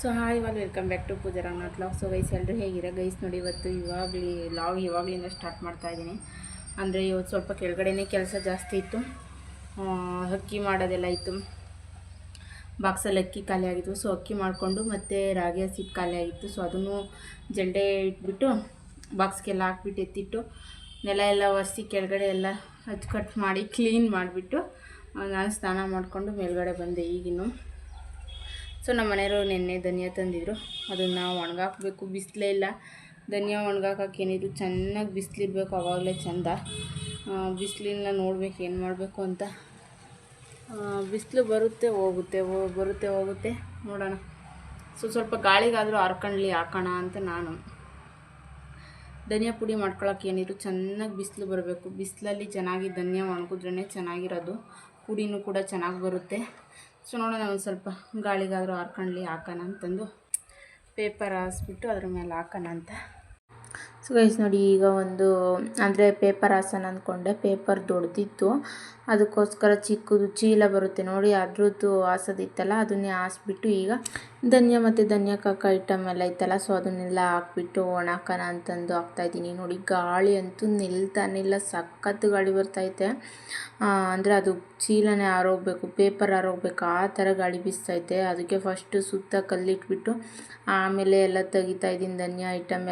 So hi ಇವಾಗ welcome back to Pooja Ranganath vlog. So guys ಎಲ್ಲರೂ ಹೇಗಿರೋ ಗೈಸ್ ನೋಡಿ, ಇವತ್ತು ಇವಾಗಲಿಂದ ಸ್ಟಾರ್ಟ್ ಮಾಡ್ತಾಯಿದ್ದೀನಿ. ಅಂದರೆ ಇವತ್ತು ಸ್ವಲ್ಪ ಕೆಳಗಡೆನೇ ಕೆಲಸ ಜಾಸ್ತಿ ಇತ್ತು. ಅಕ್ಕಿ ಮಾಡೋದೆಲ್ಲ ಇತ್ತು. ಬಾಕ್ಸಲ್ಲಿ ಅಕ್ಕಿ ಖಾಲಿ ಆಗಿತ್ತು. ಸೊ ಅಕ್ಕಿ ಮಾಡಿಕೊಂಡು ಮತ್ತು ರಾಗಿ ಹಸಿಟ್ಟು ಖಾಲಿ ಆಗಿತ್ತು. ಸೊ ಅದನ್ನು ಜಲ್ಡೆ ಇಟ್ಬಿಟ್ಟು ಬಾಕ್ಸ್ಗೆಲ್ಲ ಹಾಕ್ಬಿಟ್ಟು ಎತ್ತಿಟ್ಟು ನೆಲ ಎಲ್ಲ ಒರೆಸಿ ಕೆಳಗಡೆ ಎಲ್ಲ ಕಟ್ ಮಾಡಿ ಕ್ಲೀನ್ ಮಾಡಿಬಿಟ್ಟು ನಾನು ಸ್ನಾನ ಮಾಡಿಕೊಂಡು ಮೇಲ್ಗಡೆ ಬಂದೆ ಈಗಿನ್ನು. ಸೊ ನಮ್ಮ ಮನೆಯವರು ನೆನ್ನೆ ಧನಿಯಾ ತಂದಿದ್ರು, ಅದನ್ನು ಒಣಗಾಕಬೇಕು. ಬಿಸಿಲೇ ಇಲ್ಲ. ಧನಿಯಾ ಒಣಗಾಕಕ್ಕೆ ಏನಿದ್ರು ಚೆನ್ನಾಗಿ ಬಿಸಿಲಿರಬೇಕು, ಆವಾಗಲೇ ಚೆಂದ. ಬಿಸಿಲಿನ ನೋಡ್ಬೇಕು ಏನು ಮಾಡಬೇಕು ಅಂತ. ಬಿಸಿಲು ಬರುತ್ತೆ ಹೋಗುತ್ತೆ ನೋಡೋಣ. ಸ್ವಲ್ಪ ಗಾಳಿಗಾದರೂ ಹಾಕೋಣ ಅಂತ ನಾನು. ಧನಿಯಾ ಪುಡಿ ಮಾಡ್ಕೊಳಕ್ಕೆ ಏನಿದ್ರು ಚೆನ್ನಾಗಿ ಬಿಸಿಲು ಬರಬೇಕು. ಬಿಸಿಲಲ್ಲಿ ಚೆನ್ನಾಗಿ ಧನಿಯಾ ಒಣಗಿದ್ರೇ ಚೆನ್ನಾಗಿರೋದು. ಪುಡಿನೂ ಕೂಡ ಚೆನ್ನಾಗಿ ಬರುತ್ತೆ. ಸೊ ನೋಡೋಣ, ಒಂದು ಸ್ವಲ್ಪ ಗಾಳಿಗಾದರೂ ಹಾಕೋಣ ಅಂತಂದು ಪೇಪರ್ ಹಾಸ್ಬಿಟ್ಟು ಅದ್ರ ಮೇಲೆ ಹಾಕೋಣ ಅಂತ. ಸೊ ಗೈಸ್ ನೋಡಿ, ಈಗ ಅಂದರೆ ಪೇಪರ್ ಹಾಸನ ಅಂದ್ಕೊಂಡೆ. ಪೇಪರ್ ದೊಡ್ಡದಿತ್ತು, ಅದಕ್ಕೋಸ್ಕರ ಚಿಕ್ಕದು ಚೀಲ ಬರುತ್ತೆ ನೋಡಿ, ಅದ್ರದ್ದು ಹಾಸೋದಿತ್ತಲ್ಲ, ಅದನ್ನೇ ಹಾಸ್ಬಿಟ್ಟು ಈಗ ಧನಿಯಾ ಮತ್ತು ಧನಿಯಾಕಾಕ ಐಟಮ್ ಎಲ್ಲ ಇತ್ತಲ್ಲ, ಸೊ ಅದನ್ನೆಲ್ಲ ಹಾಕ್ಬಿಟ್ಟು ಒಣಾಕೋಣ ಅಂತಂದು ಹಾಕ್ತಾಯಿದ್ದೀನಿ. ನೋಡಿ, ಗಾಳಿ ಅಂತೂ ನಿಲ್ತಾನಿಲ್ಲ, ಸಖತ್ತು ಗಾಳಿ ಬರ್ತೈತೆ. ಅಂದರೆ ಅದು ಚೀಲನೇ ಆರೋಗಬೇಕು, ಪೇಪರ್ ಆರೋಗಬೇಕು, ಆ ಥರ ಗಾಳಿ ಬೀಸ್ತೈತೆ. ಅದಕ್ಕೆ ಫಸ್ಟು ಸುತ್ತ ಕಲ್ಲಿಟ್ಬಿಟ್ಟು ಆಮೇಲೆ ಎಲ್ಲ ತೆಗಿತಾಯಿದ್ದೀನಿ. ಧನಿಯಾ ಐಟಮ್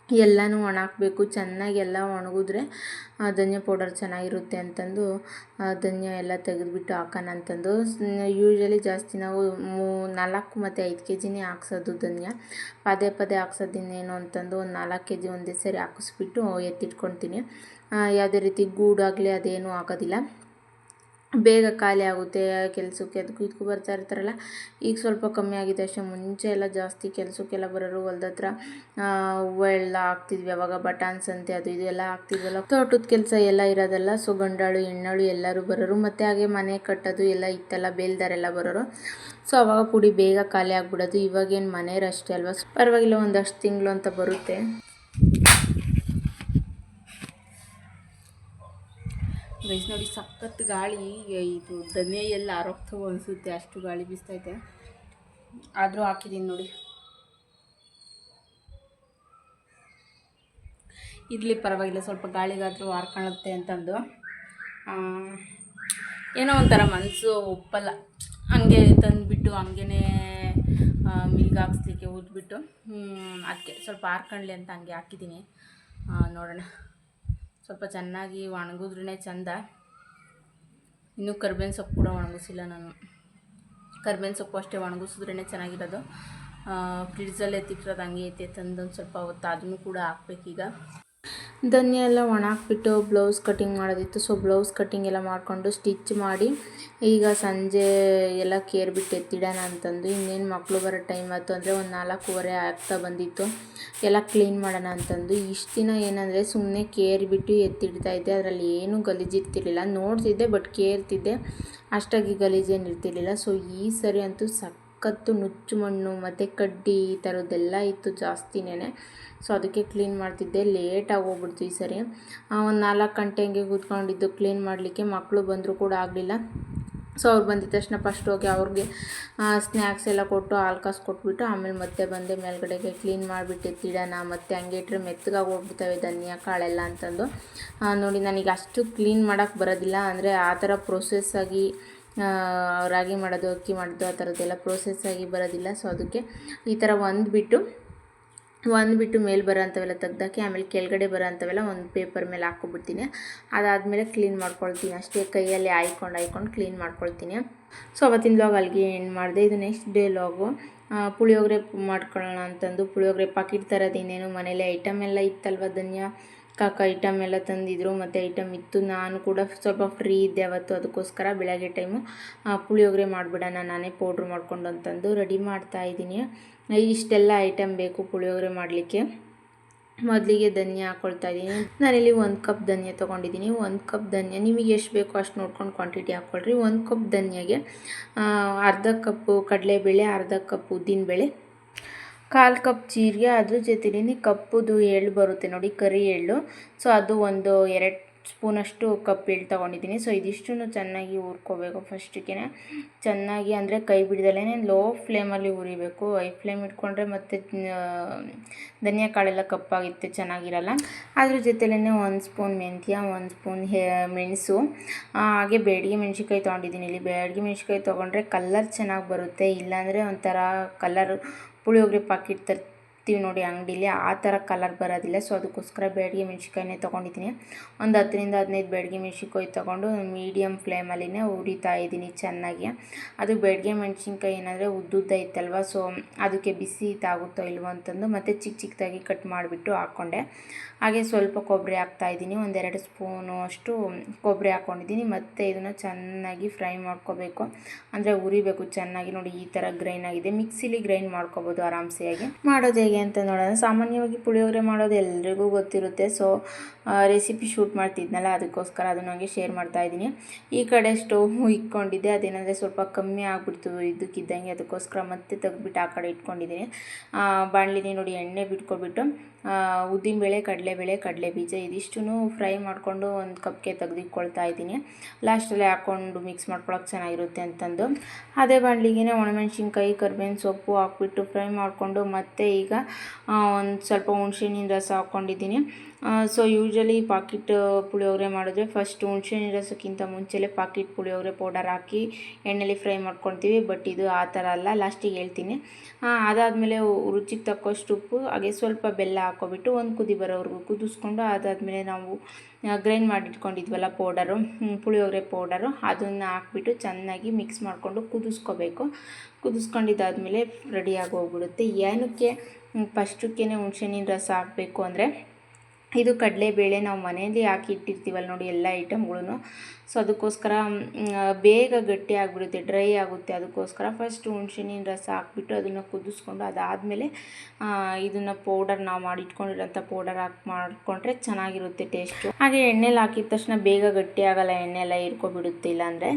ಎಲ್ಲನೂ ಒಣಾಕಬೇಕು. ಚೆನ್ನಾಗಿ ಎಲ್ಲ ಒಣಗಿದ್ರೆ ಧನಿಯಾ ಪೌಡರ್ ಚೆನ್ನಾಗಿರುತ್ತೆ ಅಂತಂದು ಧನಿಯಾ ಎಲ್ಲ ತೆಗೆದುಬಿಟ್ಟು ಹಾಕೋಣ ಅಂತಂದು. ಯೂಶ್ವಲಿ ಜಾಸ್ತಿ ನಾವು 4 ಮತ್ತು 5 kg ಹಾಕ್ಸೋದು ಧನಿಯಾ. ಪದೇ ಹಾಕ್ಸೋದಿನ್ನೇನು ಅಂತಂದು ಒಂದು 4 kg ಒಂದೇ ಸರಿ ಹಾಕಿಸ್ಬಿಟ್ಟು ಎತ್ತಿಟ್ಕೊತೀನಿ. ಯಾವುದೇ ರೀತಿ ಗೂಡಾಗಲಿ ಅದೇನೂ ಆಗೋದಿಲ್ಲ, ಬೇಗ ಖಾಲಿ ಆಗುತ್ತೆ. ಕೆಲಸಕ್ಕೆ ಅದಕ್ಕೂ ಇದಕ್ಕೂ ಬರ್ತಾ ಇರ್ತಾರಲ್ಲ, ಈಗ ಸ್ವಲ್ಪ ಕಮ್ಮಿ ಆಗಿದೆ ಅಷ್ಟೇ. ಮುಂಚೆ ಎಲ್ಲ ಜಾಸ್ತಿ ಕೆಲಸಕ್ಕೆಲ್ಲ ಬರೋರು, ಹೊಲ್ದತ್ರ ಹೂವು ಎಲ್ಲ ಹಾಕ್ತಿದ್ವಿ. ಅವಾಗ ಬಟಾನ್ಸ್ ಅಂತೆ ಅದು ಇದೆಲ್ಲ ಹಾಕ್ತಿದ್ವಲ್ಲ, ತೋಟದ ಕೆಲಸ ಎಲ್ಲ ಇರೋದಲ್ಲ. ಸೊ ಗಂಡಾಳು ಹೆಣ್ಣಾಳು ಎಲ್ಲರೂ ಬರೋರು, ಮತ್ತು ಹಾಗೆ ಮನೆ ಕಟ್ಟೋದು ಎಲ್ಲ ಇತ್ತಲ್ಲ, ಬೇಲ್ದಾರೆಲ್ಲ ಬರೋರು. ಸೊ ಅವಾಗ ಪುಡಿ ಬೇಗ ಖಾಲಿ ಆಗಿಬಿಡೋದು. ಇವಾಗೇನು ಮನೆಯವ್ರು ಅಷ್ಟೇ ಅಲ್ವಾ, ಪರವಾಗಿಲ್ಲ, ಒಂದಷ್ಟು ತಿಂಗಳು ಅಂತ ಬರುತ್ತೆ. ಗೈಸ್ ನೋಡಿ, ಸಖತ್ತು ಗಾಳಿ. ಇದು ಧನಿಯಾ ಎಲ್ಲ ಆರೋಗ್ತವೆ ಅನಿಸುತ್ತೆ, ಅಷ್ಟು ಗಾಳಿ ಬೀಸ್ತೈತೆ. ಆದರೂ ಹಾಕಿದ್ದೀನಿ ನೋಡಿ. ಇರಲಿ ಪರವಾಗಿಲ್ಲ, ಸ್ವಲ್ಪ ಗಾಳಿಗಾದರೂ ಹಾರ್ಕೊಳ್ಳುತ್ತೆ ಅಂತಂದು. ಏನೋ ಒಂಥರ ಮನಸ್ಸು ಒಪ್ಪಲ್ಲ, ಹಂಗೆ ತಂದುಬಿಟ್ಟು ಹಂಗೇ ಮಿಲ್ಗೆ ಹಾಕ್ಸ್ಲಿಕ್ಕೆ ಊದ್ಬಿಟ್ಟು ಅದಕ್ಕೆ ಸ್ವಲ್ಪ ಹಾರ್ಕೊಳ್ಳಿ ಅಂತ ಹಂಗೆ ಹಾಕಿದ್ದೀನಿ. ನೋಡೋಣ, ಸ್ವಲ್ಪ ಚೆನ್ನಾಗಿ ಒಣಗಿದ್ರೇ ಚೆಂದ. ಇನ್ನೂ ಕರ್ಬೇವಿನ ಸೊಪ್ಪು ಕೂಡ ಒಣಗಿಸಿಲ್ಲ ನಾನು. ಕರ್ಬೇವಿನ ಸೊಪ್ಪು ಅಷ್ಟೇ ಒಣಗಿಸಿದ್ರೇ ಚೆನ್ನಾಗಿರೋದು. ಫ್ರಿಡ್ಜಲ್ಲೇ ಎತ್ತಿಟ್ಟಿರೋದು ಹಂಗೆ ಐತೆ, ತಂದೊಂದು ಸ್ವಲ್ಪ ಹೊತ್ತು ಅದನ್ನು ಕೂಡ ಹಾಕ್ಬೇಕೀಗ. ಧನಿಯಾ ಎಲ್ಲ ಒಣಾಕ್ಬಿಟ್ಟು ಬ್ಲೌಸ್ ಕಟಿಂಗ್ ಮಾಡೋದಿತ್ತು. ಸೊ ಬ್ಲೌಸ್ ಕಟಿಂಗ್ ಎಲ್ಲ ಮಾಡಿಕೊಂಡು ಸ್ಟಿಚ್ ಮಾಡಿ ಈಗ ಸಂಜೆ ಎಲ್ಲ ಕೇರ್ಬಿಟ್ಟು ಎತ್ತಿಡೋಣ ಅಂತಂದು. ಇನ್ನೇನು ಮಕ್ಕಳು ಬರೋ ಟೈಮ್ ಆಯಿತು, ಅಂದರೆ ಒಂದು 4:15 ಆಗ್ತಾ ಬಂದಿತ್ತು. ಎಲ್ಲ ಕ್ಲೀನ್ ಮಾಡೋಣ ಅಂತಂದು. ಇಷ್ಟು ದಿನ ಏನಂದರೆ ಸುಮ್ಮನೆ ಕೇರ್ಬಿಟ್ಟು ಎತ್ತಿಡ್ತಾಯಿದ್ದೆ, ಅದರಲ್ಲಿ ಏನೂ ಗಲೀಜಿರ್ತಿರ್ಲಿಲ್ಲ. ನೋಡ್ತಿದ್ದೆ ಬಟ್ ಕೇರ್ತಿದ್ದೆ, ಅಷ್ಟಾಗಿ ಗಲೀಜೇನು ಇರ್ತಿರ್ಲಿಲ್ಲ. ಸೊ ಈ ಸರಿ ಅಂತೂ ಸಖತ್ತು ನುಚ್ಚು ಮಣ್ಣು ಮತ್ತು ಕಡ್ಡಿ ಈ ಥರದ್ದೆಲ್ಲ ಇತ್ತು ಜಾಸ್ತಿನೇ. ಸೊ ಅದಕ್ಕೆ ಕ್ಲೀನ್ ಮಾಡ್ತಿದ್ದೆ. ಲೇಟಾಗಿ ಹೋಗ್ಬಿಡ್ತು ಈ ಸರಿ. ಒಂದು 4 ಗಂಟೆ ಹಂಗೆ ಕೂತ್ಕೊಂಡಿದ್ದು ಕ್ಲೀನ್ ಮಾಡಲಿಕ್ಕೆ. ಮಕ್ಕಳು ಬಂದರೂ ಕೂಡ ಆಗಲಿಲ್ಲ. ಸೊ ಅವ್ರು ಬಂದಿದ್ದ ತಕ್ಷಣ ಫಸ್ಟ್ ಹೋಗಿ ಅವ್ರಿಗೆ ಸ್ನ್ಯಾಕ್ಸ್ ಎಲ್ಲ ಕೊಟ್ಟು ಹಾಲು ಕಾಸು ಕೊಟ್ಬಿಟ್ಟು ಆಮೇಲೆ ಮತ್ತೆ ಬಂದೆ ಮೇಲ್ಗಡೆಗೆ. ಕ್ಲೀನ್ ಮಾಡಿಬಿಟ್ಟು ಎತ್ತಿಡೋಣ, ಮತ್ತು ಹಂಗೆ ಇಟ್ಟರೆ ಮೆತ್ತಗಾಗಿ ಹೋಗ್ಬಿಡ್ತವೆ ಧನಿಯಾ ಕಾಳೆಲ್ಲ ಅಂತಂದು. ನೋಡಿ, ನನಗೆ ಅಷ್ಟು ಕ್ಲೀನ್ ಮಾಡೋಕ್ಕೆ ಬರೋದಿಲ್ಲ. ಅಂದರೆ ಆ ಥರ ಪ್ರೊಸೆಸ್ಸಾಗಿ ರಾಗಿ ಮಾಡೋದು, ಅಕ್ಕಿ ಮಾಡೋದು ಆ ಥರದ್ದೆಲ್ಲ ಪ್ರೊಸೆಸ್ಸಾಗಿ ಬರೋದಿಲ್ಲ. ಸೊ ಅದಕ್ಕೆ ಈ ಥರ ಒಂದ್ಬಿಟ್ಟು ಮೇಲೆ ಬರೋ ಅಂಥವೆಲ್ಲ ತೆಗ್ದಾಕಿ ಆಮೇಲೆ ಕೆಳಗಡೆ ಬರೋ ಅಂಥವೆಲ್ಲ ಒಂದು ಪೇಪರ್ ಮೇಲೆ ಹಾಕ್ಕೊಬಿಡ್ತೀನಿ. ಅದಾದಮೇಲೆ ಕ್ಲೀನ್ ಮಾಡ್ಕೊಳ್ತೀನಿ ಅಷ್ಟೇ. ಕೈಯಲ್ಲಿ ಆಯ್ಕೊಂಡು ಕ್ಲೀನ್ ಮಾಡ್ಕೊಳ್ತೀನಿ. ಸೊ ಅವತ್ತಿನ ಲಾಗ್ ಅಲ್ಲಿಗೆ ಎಂಡ್ ಮಾಡಿದೆ. ಇದು ನೆಕ್ಸ್ಟ್ ಡೇ ಲಾಗು. ಪುಳಿಯೋಗರೆ ಮಾಡ್ಕೊಳ್ಳೋಣ ಅಂತಂದು ಪುಳಿಯೋಗರೆ ಪಾಕಿಟ್ ತರೋದಿನ್ನೇನು ಮನೇಲಿ ಐಟಮ್ ಎಲ್ಲ ಇತ್ತಲ್ವ. ಧನಿಯಾ ಕಾಕ ಐಟಮ್ ಎಲ್ಲ ತಂದಿದ್ರು, ಮತ್ತು ಐಟಮ್ ಇತ್ತು. ನಾನು ಕೂಡ ಸ್ವಲ್ಪ ಫ್ರೀ ಇದ್ದೆ ಅವತ್ತು, ಅದಕ್ಕೋಸ್ಕರ ಬೆಳಗ್ಗೆ ಟೈಮು ಪುಳಿಯೋಗರೆ ಮಾಡಿಬಿಡೋಣ ನಾನೇ ಪೌಡ್ರ್ ಮಾಡ್ಕೊಂಡು ಅಂತಂದು ರೆಡಿ ಮಾಡ್ತಾಯಿದ್ದೀನಿ. ಇಷ್ಟೆಲ್ಲ ಐಟಮ್ ಬೇಕು ಪುಳಿಯೋಗರೆ ಮಾಡಲಿಕ್ಕೆ. ಮೊದಲಿಗೆ ಧನಿಯಾ ಹಾಕ್ಕೊಳ್ತಾ ಇದ್ದೀನಿ. ನಾನಿಲ್ಲಿ 1 ಕಪ್ ಧನಿಯಾ ತೊಗೊಂಡಿದ್ದೀನಿ. 1 ಕಪ್ ಧನಿಯಾ ನಿಮಗೆ ಎಷ್ಟು ಬೇಕೋ ಅಷ್ಟು ನೋಡ್ಕೊಂಡು ಕ್ವಾಂಟಿಟಿ ಹಾಕ್ಕೊಳ್ರಿ. 1 ಕಪ್ ಧನಿಯಾಗೆ ಅರ್ಧ ಕಪ್ಪು ಕಡಲೆಬೇಳೆ, ಅರ್ಧ ಕಪ್ ಉದ್ದಿನಬೇಳೆ, 1/4 ಕಪ್ ಜೀರಿಗೆ, ಅದ್ರ ಜೊತೆಲಿ ಕಪ್ಪುದು ಎಳ್ಳು ಬರುತ್ತೆ ನೋಡಿ, ಕರಿ ಎಳ್ಳು. ಸೊ ಅದು ಒಂದು ಸ್ಪೂನಷ್ಟು ಕಪ್ ಎಳ್ಳು ತೊಗೊಂಡಿದ್ದೀನಿ. ಸೊ ಇದಿಷ್ಟು ಚೆನ್ನಾಗಿ ಹುರ್ಕೋಬೇಕು. ಫಸ್ಟಿಗೆ ಚೆನ್ನಾಗಿ ಅಂದರೆ ಕೈ ಬಿಡ್ದಲೇ ಲೋ ಫ್ಲೇಮಲ್ಲಿ ಹುರಿಬೇಕು. ಹೈ ಫ್ಲೇಮ್ ಇಟ್ಕೊಂಡ್ರೆ ಮತ್ತು ಧನಿಯಾ ಕಾಳೆಲ್ಲ ಕಪ್ಪಾಗಿತ್ತೆ, ಚೆನ್ನಾಗಿರಲ್ಲ. ಅದ್ರ ಜೊತೆಲೇ 1 ಸ್ಪೂನ್ ಮೆಂತ್ಯ, 1 ಸ್ಪೂನ್ ಮೆಣಸು, ಹಾಗೆ ಬೇಡಿಗೆ ಮೆಣಸಿನ್ಕಾಯಿ ತೊಗೊಂಡಿದ್ದೀನಿ. ಇಲ್ಲಿ ಬೇಡಿಗೆ ಮೆಣಸಿನ್ಕಾಯಿ ತೊಗೊಂಡ್ರೆ ಕಲ್ಲರ್ ಚೆನ್ನಾಗಿ ಬರುತ್ತೆ, ಇಲ್ಲಾಂದರೆ ಒಂಥರ ಕಲರ್ ಪುಳಿಯೋಗರೆ ಪಾಕಿಟ್ ತರ್ತೀವಿ ನೋಡಿ ಅಂಗಡಿಲಿ, ಆ ಥರ ಕಲರ್ ಬರೋದಿಲ್ಲ. ಸೊ ಅದಕ್ಕೋಸ್ಕರ ಬೇಡಿಗೆ ಮೆಣಸಿನ್ಕಾಯಿನೇ ತೊಗೊಂಡಿದ್ದೀನಿ. ಒಂದು 10ರಿಂದ 15 ಬೇಡಿಗೆ ಮೆಣಸಿನ್ಕಾಯಿ ತೊಗೊಂಡು ಮೀಡಿಯಮ್ ಫ್ಲೇಮಲ್ಲಿನೇ ಹುರಿತಾ ಇದ್ದೀನಿ ಚೆನ್ನಾಗಿ. ಅದು ಬೇಡಿಗೆ ಮೆಣಸಿನ್ಕಾಯಿ ಏನಂದರೆ ಉದ್ದುದ್ದ ಇತ್ತಲ್ವ, ಸೊ ಅದಕ್ಕೆ ಬಿಸಿ ತಾಗುತ್ತೋ ಇಲ್ವೋ ಅಂತಂದು ಮತ್ತೆ ಚಿಕ್ಕದಾಗಿ ಕಟ್ ಮಾಡಿಬಿಟ್ಟು ಹಾಕ್ಕೊಂಡೆ. ಹಾಗೆ ಸ್ವಲ್ಪ ಕೊಬ್ಬರಿ ಹಾಕ್ತಾಯಿದ್ದೀನಿ, 1-2 ಸ್ಪೂನು ಅಷ್ಟು ಕೊಬ್ಬರಿ ಹಾಕ್ಕೊಂಡಿದ್ದೀನಿ. ಮತ್ತು ಇದನ್ನು ಚೆನ್ನಾಗಿ ಫ್ರೈ ಮಾಡ್ಕೋಬೇಕು, ಅಂದರೆ ಉರಿಬೇಕು ಚೆನ್ನಾಗಿ. ನೋಡಿ ಈ ಥರ ಗ್ರೈಂಡ್ ಆಗಿದೆ. ಮಿಕ್ಸಿಲಿ ಗ್ರೈಂಡ್ ಮಾಡ್ಕೋಬೋದು ಆರಾಮ್ಸೆಯಾಗಿ. ಮಾಡೋದು ಹೇಗೆ ಅಂತ ನೋಡೋಣ. ಸಾಮಾನ್ಯವಾಗಿ ಪುಳಿಯೋಗರೆ ಮಾಡೋದು ಎಲ್ರಿಗೂ ಗೊತ್ತಿರುತ್ತೆ. ಸೊ ರೆಸಿಪಿ ಶೂಟ್ ಮಾಡ್ತಿದ್ನಲ್ಲ, ಅದಕ್ಕೋಸ್ಕರ ಅದನ್ನು ನನಗೆ ಶೇರ್ ಮಾಡ್ತಾಯಿದ್ದೀನಿ. ಈ ಕಡೆ ಸ್ಟವ್ ಇಟ್ಕೊಂಡಿದ್ದೆ, ಅದೇನಂದರೆ ಸ್ವಲ್ಪ ಕಮ್ಮಿ ಆಗಿಬಿಡ್ತು ಇದ್ದಕ್ಕಿದ್ದಂಗೆ, ಅದಕ್ಕೋಸ್ಕರ ಮತ್ತೆ ತೆಗೆದ್ಬಿಟ್ಟು ಆ ಕಡೆ ಇಟ್ಕೊಂಡಿದ್ದೀನಿ. ಬಾಣಲಿನಿ ನೋಡಿ ಎಣ್ಣೆ ಬಿಟ್ಕೊಬಿಟ್ಟು ಉದ್ದಿನಬೇಳೆ, ಕಡಲೆಬೇಳೆ, ಕಡಲೆಬೀಜ ಇದಿಷ್ಟು ಫ್ರೈ ಮಾಡಿಕೊಂಡು ಒಂದು ಕಪ್ಗೆ ತೆಗೆದಿಟ್ಕೊಳ್ತಾ ಇದ್ದೀನಿ. ಲಾಸ್ಟಲ್ಲಿ ಹಾಕ್ಕೊಂಡು ಮಿಕ್ಸ್ ಮಾಡ್ಕೊಳಕ್ಕೆ ಚೆನ್ನಾಗಿರುತ್ತೆ ಅಂತಂದು ಅದೇ ಬಾಣಲಿಗೆ ಒಣಮೆಣ್ಸಿನ್ಕಾಯಿ, ಕರಿಬೇವಿನ ಸೊಪ್ಪು ಹಾಕ್ಬಿಟ್ಟು ಫ್ರೈ ಮಾಡಿಕೊಂಡು ಮತ್ತೆ ಈಗ ಒಂದು ಸ್ವಲ್ಪ ಹುಣಸೆಹಣ್ಣಿನ ರಸ ಹಾಕ್ಕೊಂಡಿದ್ದೀನಿ. ಸೊ ಯೂಶ್ವಲಿ ಪಾಕಿಟ್ ಪುಳಿಯೋಗರೆ ಮಾಡಿದ್ರೆ ಫಸ್ಟ್ ಹುಣಸೆಹಣ್ಣಿನ ರಸಕ್ಕಿಂತ ಮುಂಚೆಲೇ ಪಾಕಿಟ್ ಪುಳಿಯೋಗರೆ ಪೌಡರ್ ಹಾಕಿ ಎಣ್ಣೆಲಿ ಫ್ರೈ ಮಾಡ್ಕೊಳ್ತೀವಿ. ಬಟ್ ಇದು ಆ ಥರ ಅಲ್ಲ, ಲಾಸ್ಟಿಗೆ ಹೇಳ್ತೀನಿ. ಅದಾದಮೇಲೆ ರುಚಿಗೆ ತಕ್ಕಷ್ಟು ಉಪ್ಪು, ಹಾಗೆ ಸ್ವಲ್ಪ ಬೆಲ್ಲ ಹಾಕ್ಕೊಬಿಟ್ಟು ಒಂದು ಕುದಿ ಬರೋವರೆಗೂ ಕುದಿಸ್ಕೊಂಡು, ಅದಾದಮೇಲೆ ನಾವು ಗ್ರೈಂಡ್ ಮಾಡಿಟ್ಕೊಂಡಿದ್ವಲ್ಲ ಪೌಡರು, ಪುಳಿಯೋಗರೆ ಪೌಡರು, ಅದನ್ನು ಹಾಕ್ಬಿಟ್ಟು ಚೆನ್ನಾಗಿ ಮಿಕ್ಸ್ ಮಾಡಿಕೊಂಡು ಕುದಿಸ್ಕೋಬೇಕು. ಕುದಿಸ್ಕೊಂಡಿದ್ದಾದಮೇಲೆ ರೆಡಿಯಾಗಿ ಹೋಗ್ಬಿಡುತ್ತೆ. ಏನಕ್ಕೆ ಫಸ್ಟಕ್ಕೇ ಹುಣಸೆಹಣ್ಣಿನ ರಸ ಹಾಕಬೇಕು ಅಂದರೆ, ಇದು ಕಡಲೆಬೇಳೆ ನಾವು ಮನೆಯಲ್ಲಿ ಹಾಕಿ ಇಟ್ಟಿರ್ತೀವಲ್ಲ ನೋಡಿ ಎಲ್ಲ ಐಟಮ್ಗಳೂ, ಸೊ ಅದಕ್ಕೋಸ್ಕರ ಬೇಗ ಗಟ್ಟಿ ಆಗಿಬಿಡುತ್ತೆ, ಡ್ರೈ ಆಗುತ್ತೆ. ಅದಕ್ಕೋಸ್ಕರ ಫಸ್ಟ್ ಹುಣಸೆಹಣ್ಣಿನ ರಸ ಹಾಕ್ಬಿಟ್ಟು ಅದನ್ನು ಕುದಿಸ್ಕೊಂಡು ಅದಾದಮೇಲೆ ಇದನ್ನು ಪೌಡರ್ ನಾವು ಮಾಡಿಟ್ಕೊಂಡಿರೋಂಥ ಪೌಡರ್ ಹಾಕಿ ಮಾಡಿಕೊಂಡ್ರೆ ಚೆನ್ನಾಗಿರುತ್ತೆ ಟೇಸ್ಟು. ಹಾಗೆ ಎಣ್ಣೆಲಿ ಹಾಕಿದ ತಕ್ಷಣ ಬೇಗ ಗಟ್ಟಿ ಆಗೋಲ್ಲ, ಎಣ್ಣೆ ಎಲ್ಲ ಹಿಡ್ಕೊಬಿಡುತ್ತೆ ಇಲ್ಲಾಂದರೆ.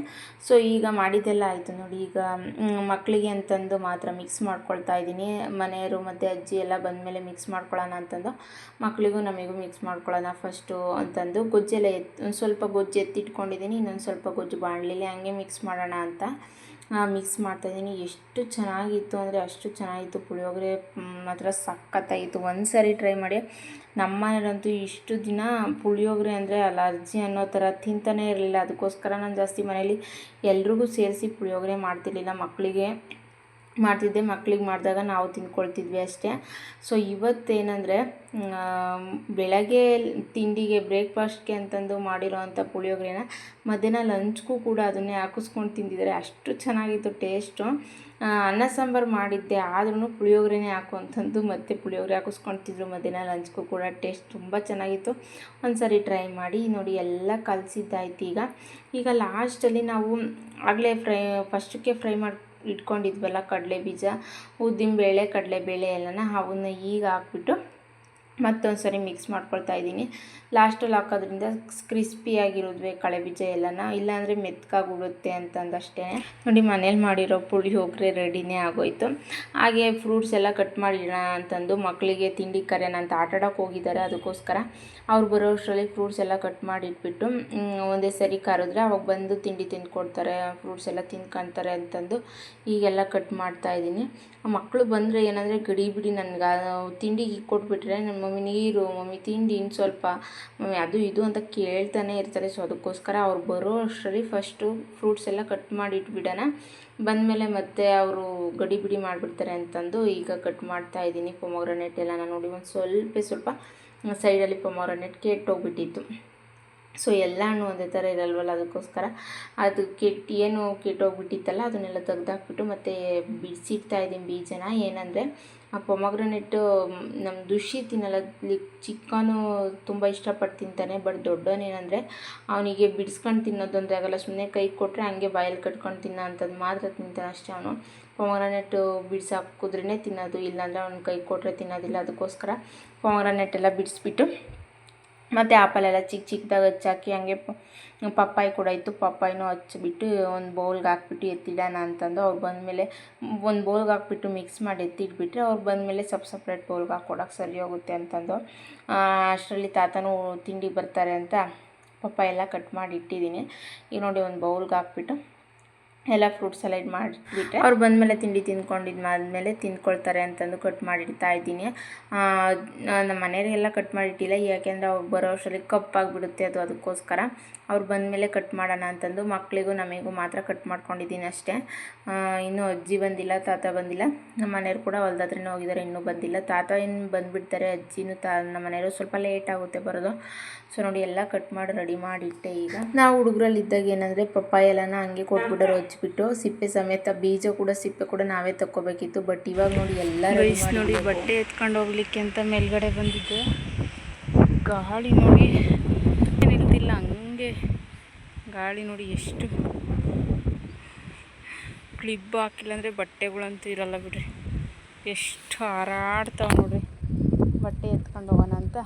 ಸೊ ಈಗ ಮಾಡಿದ್ದೆಲ್ಲ ಆಯಿತು ನೋಡಿ. ಈಗ ಮಕ್ಕಳಿಗೆ ಅಂತಂದು ಮಾತ್ರ ಮಿಕ್ಸ್ ಮಾಡ್ಕೊಳ್ತಾ ಇದ್ದೀನಿ. ಮನೆಯವರು ಮತ್ತು ಅಜ್ಜಿ ಎಲ್ಲ ಬಂದಮೇಲೆ ಮಿಕ್ಸ್ ಮಾಡ್ಕೊಳ್ಳೋಣ ಅಂತಂದು ಮಕ್ಕಳಿಗೂ ನಮಗೂ ಮಿಕ್ಸ್ ಮಾಡ್ಕೊಳ್ಳೋಣ ಫಸ್ಟು ಅಂತಂದು ಗೊಜ್ಜೆಲ್ಲ ಒಂದು ಸ್ವಲ್ಪ ಗೊಜ್ಜು ಎತ್ತಿಟ್ಕೊಂಡಿದ್ದೀನಿ, ಇನ್ನೊಂದು ಸ್ವಲ್ಪ ಗೊಜ್ಜು ಬಾಣಲಿಲಿ ಹಂಗೆ ಮಿಕ್ಸ್ ಮಾಡೋಣ ಅಂತ ಮಿಕ್ಸ್ ಮಾಡ್ತಾಯಿದ್ದೀನಿ. ಎಷ್ಟು ಚೆನ್ನಾಗಿತ್ತು ಅಂದರೆ ಅಷ್ಟು ಚೆನ್ನಾಗಿತ್ತು. ಪುಳಿಯೋಗರೆ ಮಾತ್ರ ಸಖತ್ತಾಗಿತ್ತು. ಒಂದು ಸಾರಿ ಟ್ರೈ ಮಾಡಿ. ನಮ್ಮ ಮನೆಯಲ್ಲಂತೂ ಇಷ್ಟು ದಿನ ಪುಳಿಯೋಗರೆ ಅಂದರೆ ಅಲರ್ಜಿ ಅನ್ನೋ ಥರ ತಿಂತಾನೇ ಇರಲಿಲ್ಲ. ಅದಕ್ಕೋಸ್ಕರ ನಾನು ಜಾಸ್ತಿ ಮನೇಲಿ ಎಲ್ರಿಗೂ ಸೇರಿಸಿ ಪುಳಿಯೋಗರೆ ಮಾಡ್ತಿರ್ಲಿಲ್ಲ. ಮಕ್ಕಳಿಗೆ ಮಾಡ್ತಿದ್ದೆ, ಮಕ್ಕಳಿಗೆ ಮಾಡಿದಾಗ ನಾವು ತಿಂದ್ಕೊಳ್ತಿದ್ವಿ ಅಷ್ಟೇ. ಸೊ ಇವತ್ತೇನೆಂದರೆ ಬೆಳಗ್ಗೆ ತಿಂಡಿಗೆ ಬ್ರೇಕ್ಫಾಸ್ಟ್ಗೆ ಅಂತಂದು ಮಾಡಿರೋ ಅಂಥ ಪುಳಿಯೋಗರೆನ ಮಧ್ಯಾಹ್ನ ಲಂಚ್ಗೂ ಕೂಡ ಅದನ್ನೇ ಹಾಕಿಸ್ಕೊಂಡು ತಿಂದಿದ್ದಾರೆ. ಅಷ್ಟು ಚೆನ್ನಾಗಿತ್ತು ಟೇಸ್ಟು. ಅನ್ನ ಸಾಂಬಾರು ಮಾಡಿದ್ದೆ, ಆದ್ರೂ ಪುಳಿಯೋಗರೆನೇ ಹಾಕು ಅಂತಂದು ಮತ್ತೆ ಪುಳಿಯೋಗರೆ ಹಾಕಿಸ್ಕೊಳ್ತಿದ್ರು ಮಧ್ಯಾಹ್ನ ಲಂಚ್ಗೂ ಕೂಡ. ಟೇಸ್ಟ್ ತುಂಬ ಚೆನ್ನಾಗಿತ್ತು. ಒಂದು ಸಾರಿ ಟ್ರೈ ಮಾಡಿ ನೋಡಿ. ಎಲ್ಲ ಕಲಸಿದ್ದಾಯ್ತು. ಈಗ ಲಾಸ್ಟಲ್ಲಿ ನಾವು ಆಗಲೇ ಫಸ್ಟಕ್ಕೆ ಫ್ರೈ ಮಾಡಿ ಇಟ್ಕೊಂಡಿದ್ವಲ್ಲ ಕಡಲೆಬೀಜ, ಉದ್ದಿನಬೇಳೆ, ಕಡಲೆಬೇಳೆ ಎಲ್ಲನ ಅವನ್ನ ಈಗ ಹಾಕ್ಬಿಟ್ಟು ಮತ್ತೊಂದು ಸರಿ ಮಿಕ್ಸ್ ಮಾಡ್ಕೊಳ್ತಾ ಇದ್ದೀನಿ. ಲಾಸ್ಟಲ್ಲಿ ಹಾಕೋದ್ರಿಂದ ಕ್ರಿಸ್ಪಿಯಾಗಿರೋದ್ವೆ ಕಡಲೆಬೀಜ ಎಲ್ಲನ, ಇಲ್ಲಾಂದರೆ ಮೆತ್ಕಾಗ್ಬಿಡುತ್ತೆ ಅಂತಂದಷ್ಟೇ. ನೋಡಿ ಮನೇಲಿ ಮಾಡಿರೋ ಪುಳಿಯೋಗರೆ ರೆಡಿನೇ ಆಗೋಯ್ತು. ಹಾಗೆ ಫ್ರೂಟ್ಸ್ ಎಲ್ಲ ಕಟ್ ಮಾಡಿಡೋಣ ಅಂತಂದು ಮಕ್ಕಳಿಗೆ ತಿಂಡಿ ಕರೆಯೋಣ ಅಂತ ಆಟಾಡೋಕೆ ಹೋಗಿದ್ದಾರೆ. ಅದಕ್ಕೋಸ್ಕರ ಅವ್ರು ಬರೋ ಅಷ್ಟರಲ್ಲಿ ಫ್ರೂಟ್ಸ್ ಎಲ್ಲ ಕಟ್ ಮಾಡಿಟ್ಬಿಟ್ಟು ಒಂದೇ ಸರಿ ಕರೆದ್ರೆ ಅವಾಗ ಬಂದು ತಿಂಡಿ ತಿಂದ್ಕೊಡ್ತಾರೆ, ಫ್ರೂಟ್ಸ್ ಎಲ್ಲ ತಿನ್ಕೊತಾರೆ ಅಂತಂದು ಈಗೆಲ್ಲ ಕಟ್ ಮಾಡ್ತಾಯಿದ್ದೀನಿ. ಮಕ್ಕಳು ಬಂದರೆ ಏನಂದರೆ ಗಡಿ ಬಿಡಿ ನನಗೆ ತಿಂಡಿ ಕೊಟ್ಬಿಟ್ರೆ ನನ್ನ ಮಮ್ಮಿ ನೀರು, ಮಮ್ಮಿ ತಿಂಡಿ ಇನ್ನು ಸ್ವಲ್ಪ, ಮಮ್ಮಿ ಅದು ಇದು ಅಂತ ಕೇಳ್ತಾನೆ ಇರ್ತಾರೆ. ಸೊ ಅದಕ್ಕೋಸ್ಕರ ಅವ್ರು ಬರೋ ಅಷ್ಟರಲ್ಲಿ ಫಸ್ಟು ಫ್ರೂಟ್ಸ್ ಎಲ್ಲ ಕಟ್ ಮಾಡಿ ಇಟ್ಬಿಡೋಣ, ಬಂದಮೇಲೆ ಮತ್ತೆ ಅವರು ಗಡಿ ಬಿಡಿ ಮಾಡಿಬಿಡ್ತಾರೆ ಅಂತಂದು ಈಗ ಕಟ್ ಮಾಡ್ತಾಯಿದ್ದೀನಿ. ಪೊಮೊಗ್ರನೇಟ್ ಎಲ್ಲ ನಾನು ನೋಡಿ ಒಂದು ಸ್ವಲ್ಪ ಸೈಡಲ್ಲಿ ಪೊಮೊಗ್ರನೇಟ್ ಕೆಟ್ಟೋಗ್ಬಿಟ್ಟಿತ್ತು. ಸೊ ಎಲ್ಲ ಹಣ್ಣು ಒಂದೇ ಥರ ಇರಲ್ವಲ್ಲ, ಅದಕ್ಕೋಸ್ಕರ ಅದು ಕೆಟ್ಟೋಗ್ಬಿಟ್ಟಿತ್ತಲ್ಲ ಅದನ್ನೆಲ್ಲ ತೆಗ್ದಾಕ್ಬಿಟ್ಟು ಮತ್ತು ಬಿಡಿಸಿಡ್ತಾಯಿದ್ದೀನಿ ಬೀಜನ. ಏನಂದರೆ ಆ ಪೊಮೊಗ್ರನೇಟು ನಮ್ಮ ದುಷಿ ತಿನ್ನಲ್ಲ, ಚಿಕ್ಕವನು ತುಂಬ ಇಷ್ಟಪಟ್ಟು ತಿಂತಾನೆ. ಬಟ್ ದೊಡ್ಡವನೇನಂದರೆ ಅವನಿಗೆ ಬಿಡಿಸ್ಕೊಂಡು ತಿನ್ನೋದೊಂದು ಆಗಲ್ಲ, ಸುಮ್ಮನೆ ಕೈ ಕೊಟ್ಟರೆ ಹಂಗೆ ಬಾಯಲ್ಲಿ ಕಟ್ಕೊಂಡು ತಿನ್ನೋ ಅಂಥದ್ದು ಮಾತ್ರ ತಿಂತಾನೆ ಅಷ್ಟೇ ಅವನು. ಪೊಮೊಗ್ರನೇಟು ಬಿಡಿಸಾಕಿದ್ರೇ ತಿನ್ನೋದು, ಇಲ್ಲಾಂದರೆ ಅವ್ನ ಕೈ ಕೊಟ್ಟರೆ ತಿನ್ನೋದಿಲ್ಲ. ಅದಕ್ಕೋಸ್ಕರ ಪೊಮೊಗ್ರನೇಟ್ ಎಲ್ಲ ಬಿಡಿಸ್ಬಿಟ್ಟು ಮತ್ತು ಆಪಲೆಲ್ಲ ಚಿಕ್ಕದಾಗಿ ಹಚ್ಚಾಕಿ, ಹಂಗೆ ಪಪ್ಪಾಯಿ ಕೂಡ ಇತ್ತು, ಪಪ್ಪಾಯಿನೂ ಹಚ್ಚಿಬಿಟ್ಟು ಒಂದು ಬೌಲ್ಗೆ ಹಾಕ್ಬಿಟ್ಟು ಎತ್ತಿಡೋಣ ಅಂತಂದು ಅವ್ರು ಬಂದಮೇಲೆ ಒಂದು ಬೌಲ್ಗೆ ಹಾಕ್ಬಿಟ್ಟು ಮಿಕ್ಸ್ ಮಾಡಿ ಎತ್ತಿಟ್ಬಿಟ್ರೆ ಅವ್ರು ಬಂದಮೇಲೆ ಸಪ್ರೇಟ್ ಬೌಲ್ಗೆ ಹಾಕ್ಕೊಡೋಕೆ ಸರಿ ಹೋಗುತ್ತೆ ಅಂತಂದು. ಅಷ್ಟರಲ್ಲಿ ತಾತನೂ ತಿಂಡಿ ಬರ್ತಾರೆ ಅಂತ ಪಪ್ಪಾಯ ಎಲ್ಲ ಕಟ್ ಮಾಡಿ ಇಟ್ಟಿದ್ದೀನಿ. ಈಗ ನೋಡಿ ಒಂದು ಬೌಲ್ಗೆ ಹಾಕ್ಬಿಟ್ಟು ಎಲ್ಲ ಫ್ರೂಟ್ಸ್ ಸಲೈಡ್ ಮಾಡಿಬಿಟ್ಟೆ. ಅವ್ರು ಬಂದಮೇಲೆ ತಿಂಡಿ ತಿಂದ್ಕೊಂಡಿದ್ದಾದ್ಮೇಲೆ ತಿಂದ್ಕೊಳ್ತಾರೆ ಅಂತಂದು ಕಟ್ ಮಾಡಿಡ್ತಾ ಇದ್ದೀನಿ. ನಮ್ಮ ಮನೆಯವರಿಗೆಲ್ಲ ಕಟ್ ಮಾಡಿಟ್ಟಿಲ್ಲ, ಯಾಕೆಂದರೆ ಅವ್ರು ಬರೋ ಅಷ್ಟರಲ್ಲಿ ಕಪ್ಪಾಗಿಬಿಡುತ್ತೆ ಅದಕ್ಕೋಸ್ಕರ ಅವ್ರು ಬಂದಮೇಲೆ ಕಟ್ ಮಾಡೋಣ ಅಂತಂದು ಮಕ್ಕಳಿಗೂ ನಮಗೂ ಮಾತ್ರ ಕಟ್ ಮಾಡ್ಕೊಂಡಿದ್ದೀನಿ ಅಷ್ಟೇ. ಇನ್ನೂ ಅಜ್ಜಿ ಬಂದಿಲ್ಲ, ತಾತ ಬಂದಿಲ್ಲ. ನಮ್ಮ ಮನೆಯವ್ರು ಕೂಡ ಹೊಲ್ದ ಹತ್ರನೇ ಹೋಗಿದ್ದಾರೆ, ಇನ್ನೂ ಬಂದಿಲ್ಲ. ತಾತ ಇನ್ನು ಬಂದುಬಿಡ್ತಾರೆ, ಅಜ್ಜಿನೂ ನಮ್ಮ ಮನೆಯವರು ಸ್ವಲ್ಪ ಲೇಟ್ ಆಗುತ್ತೆ ಬರೋದು. ಸೊ ನೋಡಿ ಎಲ್ಲ ಕಟ್ ಮಾಡಿ ರೆಡಿ ಮಾಡಿಟ್ಟೆ. ಈಗ ನಾವು ಹುಡುಗರಲ್ಲಿದ್ದಾಗ ಏನಂದರೆ ಪಪ್ಪಾಯ ಎಲ್ಲನ ಹಂಗೆ ಕೊಟ್ಬಿಟ್ಟರು ಹಚ್ಬಿಟ್ಟು, ಸಿಪ್ಪೆ ಸಮೇತ ಬೀಜ ಕೂಡ ಸಿಪ್ಪೆ ಕೂಡ ನಾವೇ ತಕ್ಕೋಬೇಕಿತ್ತು. ಬಟ್ ಇವಾಗ ನೋಡಿ ಎಲ್ಲ ನೋಡಿ ಬಟ್ಟೆ ಎತ್ಕೊಂಡು ಹೋಗ್ಲಿಕ್ಕೆ ಅಂತ ಮೇಲ್ಗಡೆ ಬಂದಿದ್ದೆ. ಗಾಳಿ ನೋಡಿ ನಿಲ್ತಿಲ್ಲ, ಹಂಗೆ ಗಾಳಿ ನೋಡಿ ಎಷ್ಟು. ಕ್ಲಿಪ್ ಹಾಕಿಲ್ಲ ಅಂದರೆ ಬಟ್ಟೆಗಳಂತೂ ಇರಲ್ಲ ಬಿಡ್ರಿ, ಎಷ್ಟು ಹಾರಾಡ್ತಾವೆ ನೋಡ್ರಿ. ಬಟ್ಟೆ ಎತ್ಕೊಂಡು ಹೋಗೋಣ ಅಂತ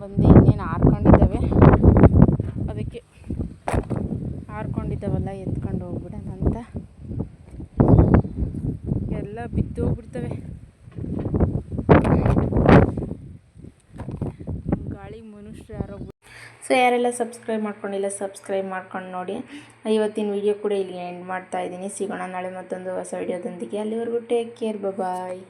ಬಂದು ಇನ್ನೇನು ಹಾರ್ಕೊಂಡಿದ್ದಾವೆ, ಅದಕ್ಕೆ ಹಾರ್ಕೊಂಡಿದ್ದಾವಲ್ಲ ಎತ್ಕೊಂಡು ಹೋಗ್ಬಿಡೋಣ ಅಂತ. ಎಲ್ಲ ಬಿದ್ದು ಹೋಗ್ಬಿಡ್ತವೆ, ಗಾಳಿ ಮನುಷ್ಯರು ಯಾರೋ. ಸೊ ಯಾರೆಲ್ಲ ಸಬ್ಸ್ಕ್ರೈಬ್ ಮಾಡ್ಕೊಂಡಿಲ್ಲ ಸಬ್ಸ್ಕ್ರೈಬ್ ಮಾಡ್ಕೊಂಡು ನೋಡಿ. ಇವತ್ತಿನ ವಿಡಿಯೋ ಕೂಡ ಇಲ್ಲಿ ಎಂಡ್ ಮಾಡ್ತಾ ಇದ್ದೀನಿ. ಸಿಗೋಣ ನಾಳೆ ಮತ್ತೊಂದು ಹೊಸ ವಿಡಿಯೋದೊಂದಿಗೆ. ಅಲ್ಲಿವರೆಗೂ ಟೇಕ್ ಕೇರ್, ಬಾಯ್.